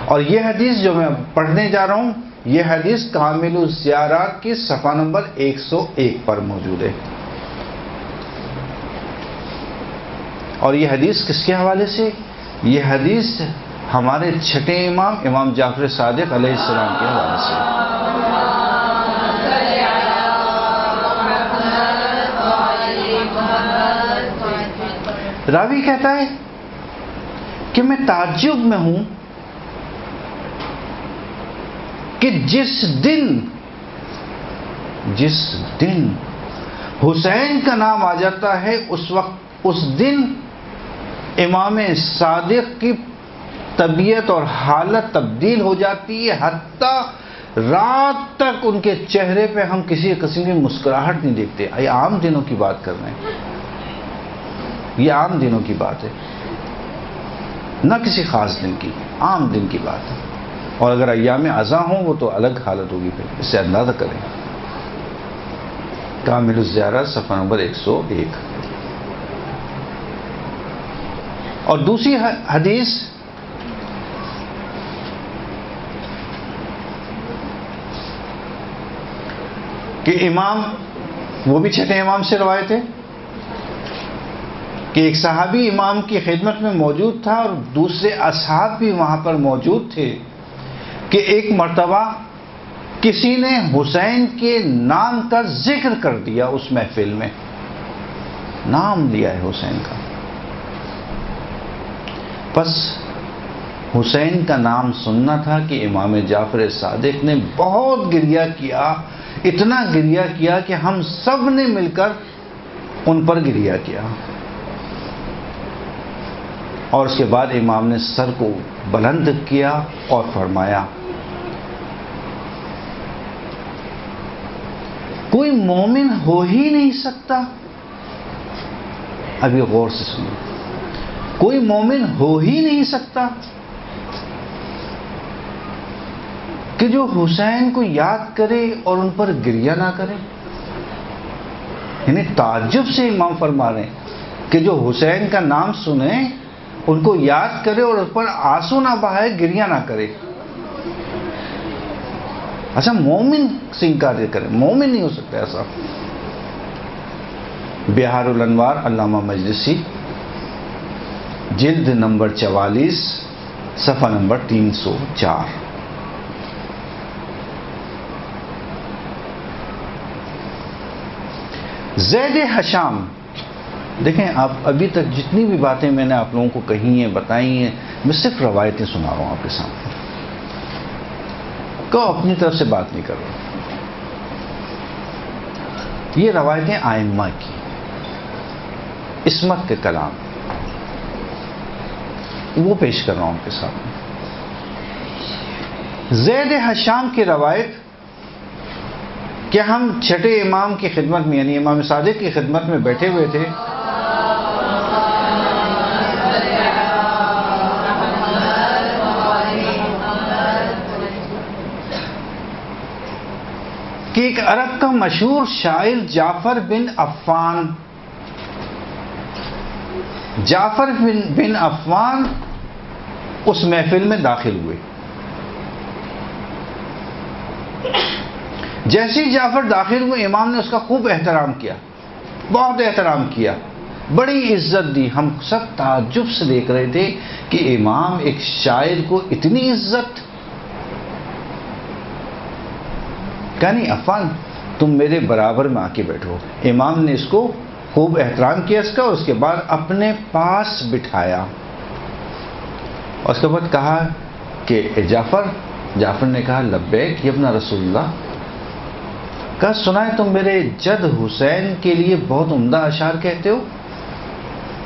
اور یہ حدیث جو میں پڑھنے جا رہا ہوں، یہ حدیث کامل الزیارات کی صفحہ نمبر 101 پر موجود ہے. اور یہ حدیث کس کے حوالے سے؟ یہ حدیث ہمارے چھٹے امام امام جعفر صادق علیہ السلام کے حوالے سے. راوی کہتا ہے کہ میں تعجب میں ہوں کہ جس دن حسین کا نام آ جاتا ہے اس دن امام صادق کی طبیعت اور حالت تبدیل ہو جاتی ہے، حتیٰ رات تک ان کے چہرے پہ ہم کسی قسم کی مسکراہٹ نہیں دیکھتے. یہ عام دنوں کی بات کر رہے ہیں، یہ عام دنوں کی بات ہے، نہ کسی خاص دن کی، عام دن کی بات ہے. اور اگر ایام عزا ہوں وہ تو الگ حالت ہوگی، پھر اس سے اندازہ کریں. کامل الزیارات صفحہ نمبر 101. اور دوسری حدیث کہ امام، وہ بھی چھٹے امام سے روایت ہے کہ ایک صحابی امام کی خدمت میں موجود تھا اور دوسرے اصحاب بھی وہاں پر موجود تھے کہ ایک مرتبہ کسی نے حسین کے نام کا ذکر کر دیا. اس محفل میں نام لیا ہے حسین کا. بس حسین کا نام سننا تھا کہ امام جعفر صادق نے بہت گریہ کیا، اتنا گریہ کیا کہ ہم سب نے مل کر ان پر گریہ کیا. اور اس کے بعد امام نے سر کو بلند کیا اور فرمایا، کوئی مومن ہو ہی نہیں سکتا. ابھی غور سے سنو، کوئی مومن ہو ہی نہیں سکتا کہ جو حسین کو یاد کرے اور ان پر گریہ نہ کرے. یعنی تعجب سے امام فرما رہے ہیں کہ جو حسین کا نام سنے، ان کو یاد کرے اور اس پر آنسو نہ بہائے، گریہ نہ کرے. اچھا، مومن سے انکار کرے، مومن نہیں ہو سکتا ایسا. بہار الانوار علامہ مجلسی، جلد نمبر 44 صفحہ نمبر 304. زید حشام، دیکھیں آپ ابھی تک جتنی بھی باتیں میں نے آپ لوگوں کو کہی ہیں، بتائی ہیں، میں صرف روایتیں سنا رہا ہوں آپ کے سامنے، کو اپنی طرف سے بات نہیں کر رہا. یہ روایتیں ائمہ کی، عصمت کے کلام، وہ پیش کر رہا ہوں آپ کے سامنے. زید حشام کی روایت کہ ہم چھٹے امام کی خدمت میں، یعنی امام صادق کی خدمت میں بیٹھے ہوئے تھے، کہ ایک عرب کا مشہور شاعر جعفر بن عفان اس محفل میں داخل ہوئے. جیسے ہی جعفر داخل ہوئے، امام نے اس کا خوب احترام کیا، بہت احترام کیا، بڑی عزت دی. ہم سب تعجب سے دیکھ رہے تھے کہ امام ایک شاعر کو اتنی عزت. کہا نہیں عفان، تم میرے برابر میں آ کے بیٹھو. امام نے اس کو خوب احترام کیا اس کا، اور اس کے بعد اپنے پاس بٹھایا. اور اس کے بعد کہا کہ اے جعفر نے کہا لبیک یا ابن رسول اللہ. کہا سنا ہے تم میرے جد حسین کے لیے بہت عمدہ اشعار کہتے ہو.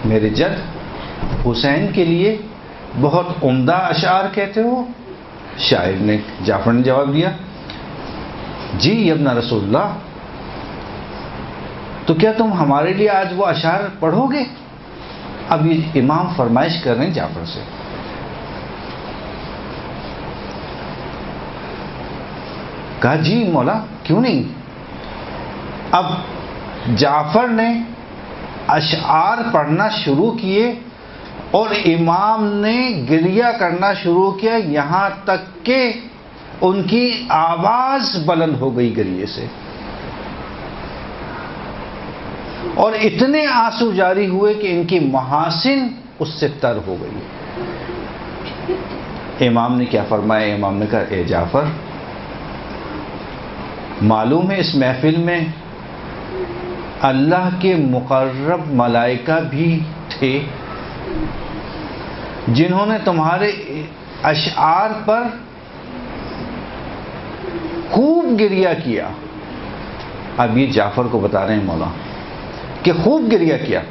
میرے جد حسین کے لیے بہت عمدہ اشعار کہتے ہو. جعفر نے جواب دیا، جی یا ابن رسول اللہ. تو کیا تم ہمارے لیے آج وہ اشعار پڑھو گے؟ اب یہ امام فرمائش کر رہے ہیں جعفر سے. کہا جی مولا، کیوں نہیں. اب جعفر نے اشعار پڑھنا شروع کیے اور امام نے گریہ کرنا شروع کیا، یہاں تک کہ ان کی آواز بلند ہو گئی گریے سے، اور اتنے آنسو جاری ہوئے کہ ان کی محاسن اس سے تر ہو گئی۔ امام نے کیا فرمایا؟ امام نے کہا اے جعفر، معلوم ہے اس محفل میں اللہ کے مقرب ملائکہ بھی تھے جنہوں نے تمہارے اشعار پر خوب گریہ کیا۔ اب یہ جعفر کو بتا رہے ہیں مولا کہ خوب گریہ کیا،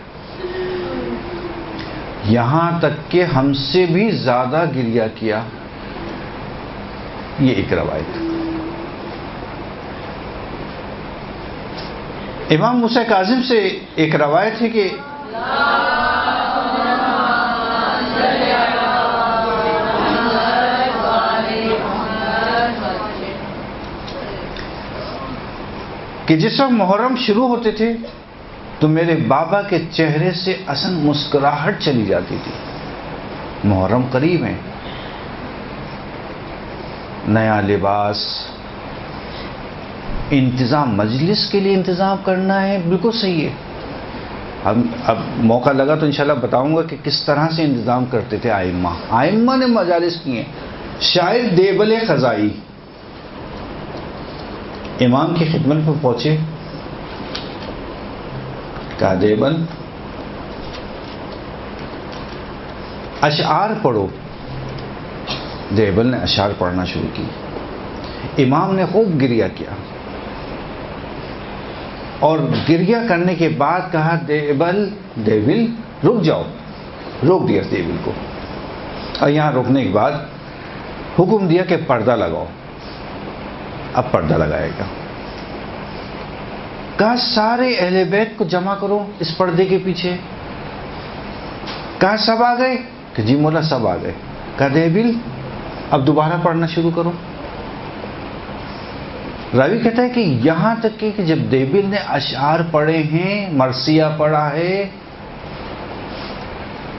یہاں تک کہ ہم سے بھی زیادہ گریہ کیا۔ یہ ایک روایت۔ امام موسیٰ کاظم سے ایک روایت ہے کہ جس وقت محرم شروع ہوتے تھے تو میرے بابا کے چہرے سے اصل مسکراہٹ چلی جاتی تھی۔ محرم قریب ہے، نیا لباس، انتظام، مجلس کے لیے انتظام کرنا ہے، بالکل صحیح ہے۔ اب موقع لگا تو انشاءاللہ بتاؤں گا کہ کس طرح سے انتظام کرتے تھے آئمہ نے مجالس کیے۔ شاعر دیبل خزائی امام کی خدمت میں پہنچے، کہا دیبل اشعار پڑھو۔ دیبل نے اشعار پڑھنا شروع کی، امام نے خوب گریہ کیا، اور گریہ کرنے کے بعد کہا دیبل رک جاؤ، روک دیا دیبل کو، اور یہاں روکنے کے بعد حکم دیا کہ پردہ لگاؤ۔ اب پردہ لگائے گا، کہا سارے اہل بیت کو جمع کرو اس پردے کے پیچھے۔ کہا سب آ گئے؟ کہ جی مولا سب آ گئے۔ کہا دیبل اب دوبارہ پڑھنا شروع کرو۔ راوی کہتا ہے کہ یہاں تک کہ جب دیبل نے اشعار پڑھے ہیں، مرثیہ پڑھا ہے،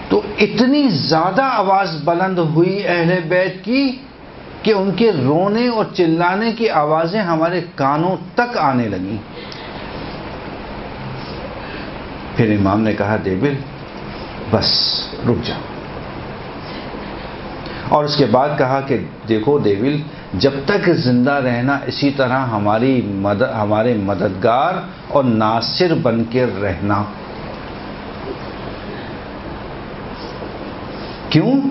تو اتنی زیادہ آواز بلند ہوئی اہل بیت کی کہ ان کے رونے اور چلانے کی آوازیں ہمارے کانوں تک آنے لگیں۔ پھر امام نے کہا دیبل بس رک جا، اور اس کے بعد کہا کہ دیکھو دیبل، جب تک زندہ رہنا اسی طرح ہمارے مددگار اور ناصر بن کے رہنا۔ کیوں؟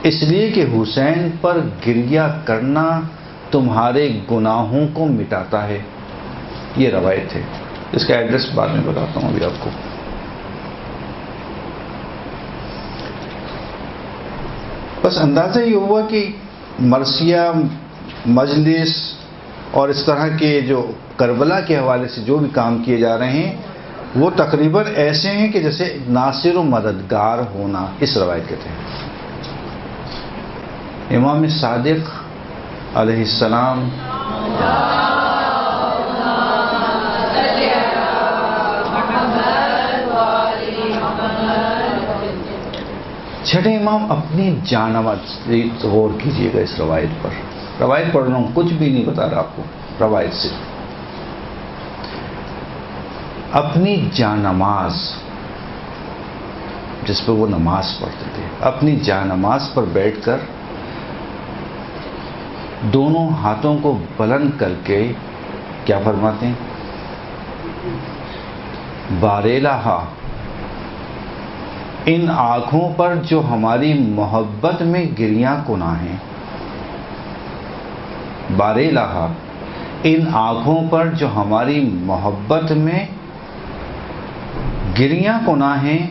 اس لیے کہ حسین پر گریہ کرنا تمہارے گناہوں کو مٹاتا ہے۔ یہ روایت ہے، اس کا ایڈریس بعد میں بتاتا ہوں ابھی آپ کو۔ بس اندازہ یہ ہوا کہ مرثیہ، مجلس اور اس طرح کے جو کربلا کے حوالے سے جو بھی کام کیے جا رہے ہیں وہ تقریباً ایسے ہیں کہ جیسے ناصر و مددگار ہونا، اس روایت کے تھے۔ امام صادق علیہ السلام چھٹے امام اپنی جانماز، غور کیجئے گا اس روایت پر، روایت پڑھ رہا ہوں، کچھ بھی نہیں بتا رہا آپ کو، روایت سے اپنی جانماز جس پہ وہ نماز پڑھتے تھے، اپنی جانماز پر بیٹھ کر دونوں ہاتھوں کو بلند کر کے کیا فرماتے ہیں؟ بارےلہا، ان آنکھوں پر جو ہماری محبت میں گریاں کناں ہیں، بارےلہا، ان آنکھوں پر جو ہماری محبت میں گریاں کناں ہیں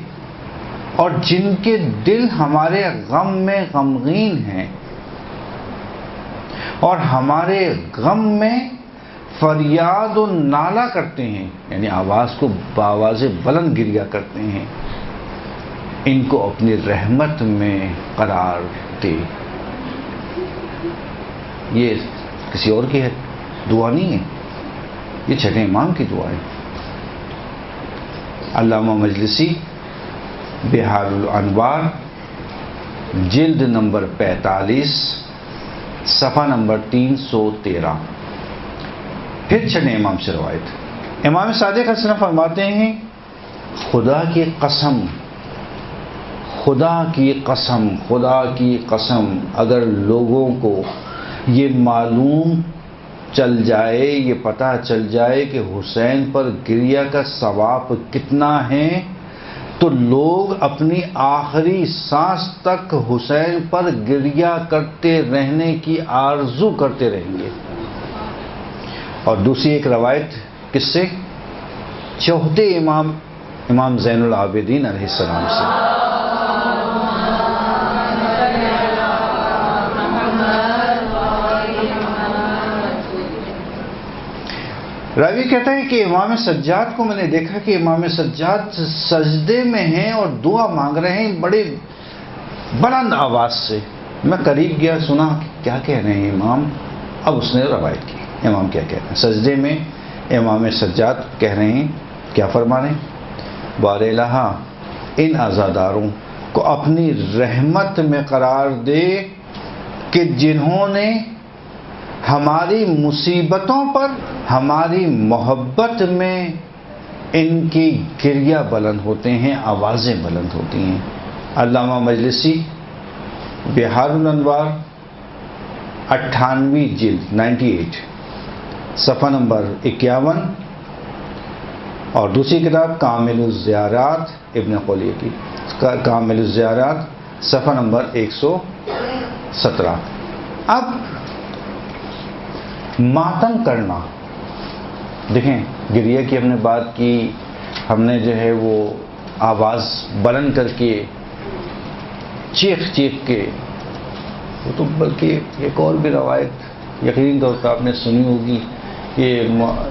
اور جن کے دل ہمارے غم میں غمگین ہیں اور ہمارے غم میں فریاد و نالہ کرتے ہیں، یعنی آواز کو بآواز بلند گریہ کرتے ہیں، ان کو اپنی رحمت میں قرار دے۔ یہ کسی اور کی ہے دعا نہیں ہے، یہ چھٹے امام کی دعا ہے۔ علامہ مجلسی بہار الانوار جلد نمبر 45 صفحہ نمبر 313. پھر چڑھیں امام سے روایت. امام صادق علیہ السلام فرماتے ہیں خدا کی قسم، خدا کی قسم، خدا کی قسم، اگر لوگوں کو یہ معلوم چل جائے، یہ پتہ چل جائے کہ حسین پر گریہ کا ثواب کتنا ہے، تو لوگ اپنی آخری سانس تک حسین پر گریہ کرتے رہنے کی آرزو کرتے رہیں گے. اور دوسری ایک روایت کس سے؟ چوتھے امام زین العابدین علیہ السلام سے. راوی کہتا ہے کہ امام سجاد کو میں نے دیکھا کہ امام سجاد سجدے میں ہیں اور دعا مانگ رہے ہیں بڑے بلند آواز سے. میں قریب گیا، سنا کیا کہہ رہے ہیں امام. اب اس نے روایت کی امام کیا کہہ رہے ہیں. سجدے میں امام سجاد کہہ رہے ہیں، کیا فرما رہے ہیں؟ بار الہ ان عزاداروں کو اپنی رحمت میں قرار دے کہ جنہوں نے ہماری مصیبتوں پر ہماری محبت میں ان کی گریہ بلند ہوتے ہیں، آوازیں بلند ہوتی ہیں. علامہ مجلسی بہار الانوار 98 جلد 98 صفحہ نمبر 51 اور دوسری کتاب کامل الزیارات ابن خلیہ کی کامل الزیارات صفحہ نمبر 117. اب ماتم کرنا، دیکھیں گریہ کی ہم نے بات کی، ہم نے جو ہے وہ آواز بلند کر کے چیخ کے، وہ تو بلکہ ایک اور بھی روایت یقینی طور پر آپ نے سنی ہوگی کہ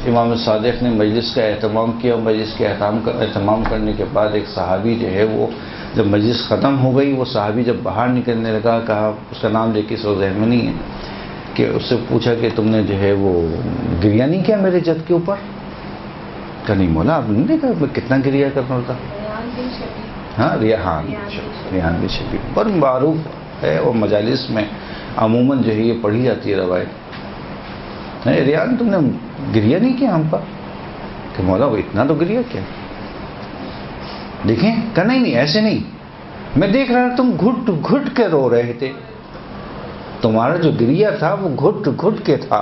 امام صادق نے مجلس کا اہتمام کیا، اور مجلس کے اہتمام کرنے کے بعد ایک صحابی جو ہے وہ جب مجلس ختم ہو گئی، وہ صحابی جب باہر نکلنے لگا، کہا اس کا نام دیکھ کے سو ذہن میں نہیں ہے، کہ اس سے پوچھا کہ تم نے جو ہے وہ گریہ نہیں کیا میرے جد کے اوپر؟ کہ نہیں مولا آپ نے دیکھا میں کتنا گریہ کرنا ہوتا. ہاں ریحان بن شبیب پر معروف ہے، اور مجالس میں عموماً جو ہے یہ پڑھی جاتی ہے روایت. ریحان تم نے گریہ نہیں کیا ہم پر؟ کہ مولا وہ اتنا تو گریہ کیا. دیکھیں کہ نہیں ایسے نہیں، میں دیکھ رہا تم گھٹ گھٹ کے رو رہے تھے، تمہارا جو گریہ تھا وہ گھٹ گھٹ کے تھا،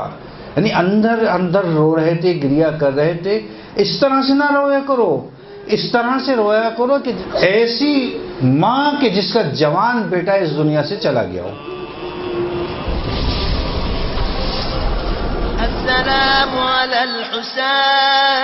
یعنی اندر اندر رو رہے تھے، گریہ کر رہے تھے. اس طرح سے نہ رویا کرو، اس طرح سے رویا کرو کہ ایسی ماں کہ جس کا جوان بیٹا اس دنیا سے چلا گیا ہو. السلام علی الحسین